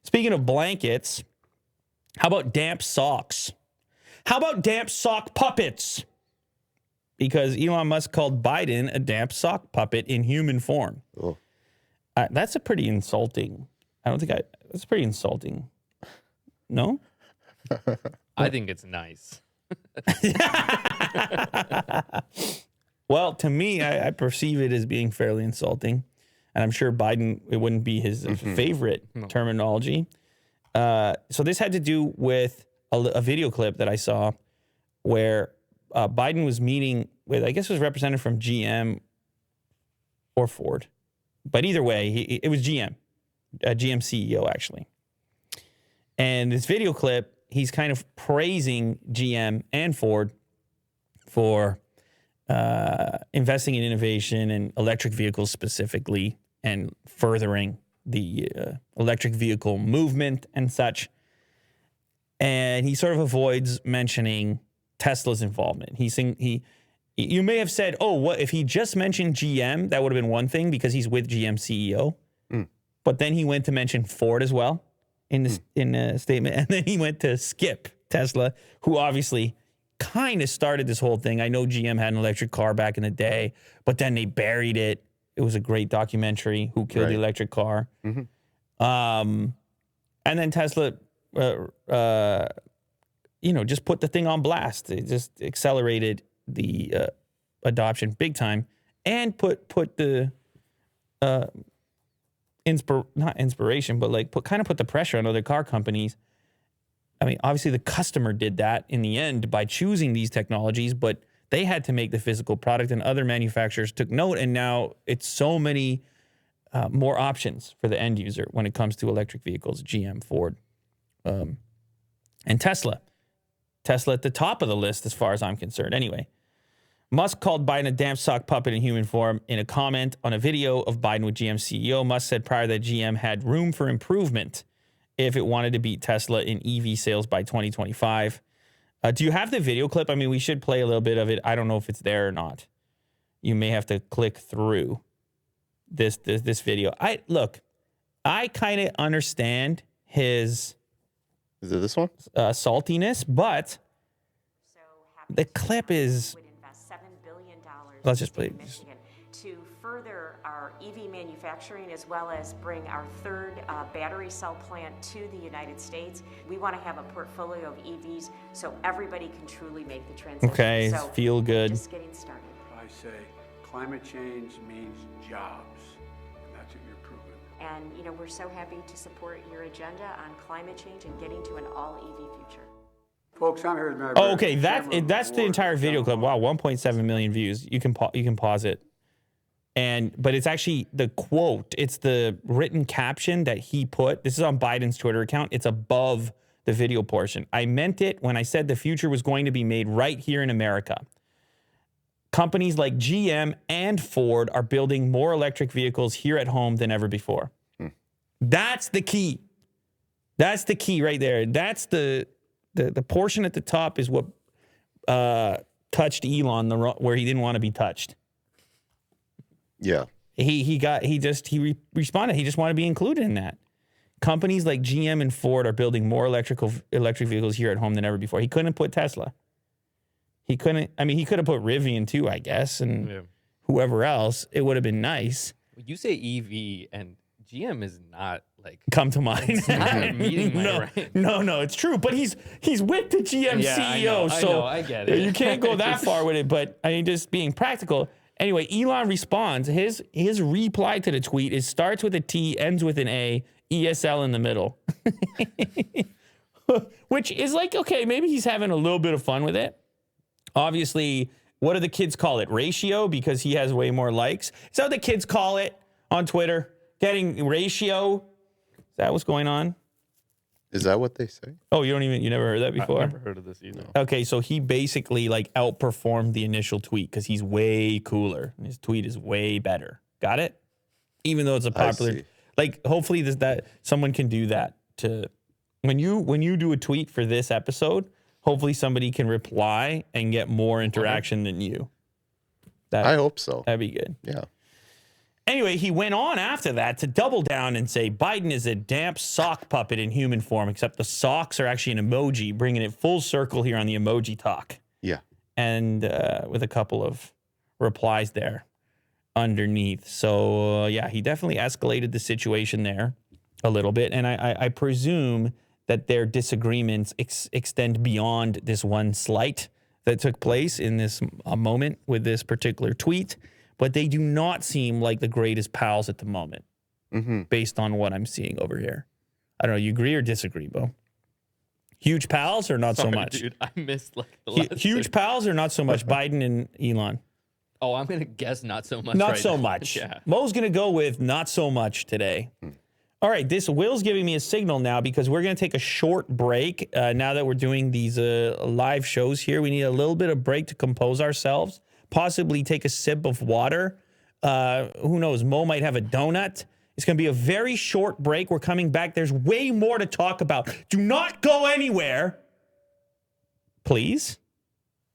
Speaking of blankets, how about damp socks? How about damp sock puppets? Because Elon Musk called Biden a damp sock puppet in human form. Oh. That's a pretty insulting. That's pretty insulting. No? I think it's nice. Well, to me, I perceive it as being fairly insulting. And I'm sure Biden, it wouldn't be his favorite terminology. So this had to do with a video clip that I saw where Biden was meeting with, I guess it was representative from GM or Ford. But either way, it was GM CEO, actually. And this video clip, he's kind of praising GM and Ford for investing in innovation and electric vehicles specifically and furthering the electric vehicle movement and such. And he sort of avoids mentioning Tesla's involvement. You may have said, oh, what if he just mentioned GM? That would have been one thing because he's with GM CEO. But then he went to mention Ford as well in the statement. And then he went to skip Tesla, who obviously kind of started this whole thing. I know GM had an electric car back in the day, but then they buried it. It was a great documentary, Who Killed the Electric Car. And then Tesla, just put the thing on blast. It just accelerated the adoption big time and put the not inspiration, but put the pressure on other car companies. I mean, obviously the customer did that in the end by choosing these technologies, but they had to make the physical product and other manufacturers took note. And now it's so many more options for the end user when it comes to electric vehicles, GM, Ford, and Tesla. Tesla at the top of the list as far as I'm concerned. Anyway, Musk called Biden a damp sock puppet in human form in a comment on a video of Biden with GM CEO. Musk said prior that GM had room for improvement if it wanted to beat Tesla in EV sales by 2025. Do you have the video clip? I mean, we should play a little bit of it. I don't know if it's there or not. You may have to click through this video. I kind of understand his... Is it this one? Saltiness, but the clip is... Let's just play it. To further our EV manufacturing as well as bring our third battery cell plant to the United States. We want to have a portfolio of EVs so everybody can truly make the transition. Okay, so feel good. Just getting started. I say climate change means jobs, and that's what you're proving. And we're so happy to support your agenda on climate change and getting to an all EV future. Folks, I'm here. Oh, okay, that's the entire video clip. Wow, 1.7 million views. You can pause it. But it's actually the quote. It's the written caption that he put. This is on Biden's Twitter account. It's above the video portion. I meant it when I said the future was going to be made right here in America. Companies like GM and Ford are building more electric vehicles here at home than ever before. That's the key. That's the key right there. That's the portion at the top is what touched Elon where he didn't want to be touched. Yeah. He responded. He just wanted to be included in that. Companies like GM and Ford are building more electric vehicles here at home than ever before. He couldn't put Tesla. He could have put Rivian too, I guess, and whoever else. It would have been nice. You say EV and GM is not like come to mind. It's not meeting my range. No, it's true. But he's with the GM CEO, so I get it. You can't go that far with it. But I mean, just being practical. Anyway, Elon responds. His reply to the tweet starts with a T, ends with an A, ESL in the middle, which is like, okay, maybe he's having a little bit of fun with it. Obviously, what do the kids call it? Ratio, because he has way more likes. Is that what the kids call it on Twitter? Getting ratio? Is that what's going on? Is that what they say? Oh, you never heard that before? I've never heard of this either. Okay, so he basically outperformed the initial tweet because he's way cooler. His tweet is way better. Got it? Even though it's a popular, hopefully that someone can do that to when you do a tweet for this episode. Hopefully somebody can reply and get more interaction than you. I hope so. That'd be good. Yeah. Anyway, he went on after that to double down and say Biden is a damp sock puppet in human form, except the socks are actually an emoji, bringing it full circle here on the emoji talk. Yeah. And with a couple of replies there underneath. So, yeah, he definitely escalated the situation there a little bit. And I presume that their disagreements extend beyond this one slight that took place in this moment with this particular tweet. But they do not seem like the greatest pals at the moment, based on what I'm seeing over here. I don't know. You agree or disagree, Bo? Huge pals or not so much? Dude, I missed like the last Huge pals or not so much? Biden and Elon. Oh, I'm gonna guess not so much. Not right so now. much. Yeah. Mo's gonna go with not so much today. All right, this Will's giving me a signal now because we're gonna take a short break. Now that we're doing these live shows here, we need a little bit of break to compose ourselves. Possibly take a sip of water. Who knows? Mo might have a donut. It's going to be a very short break. We're coming back. There's way more to talk about. Do not go anywhere. Please.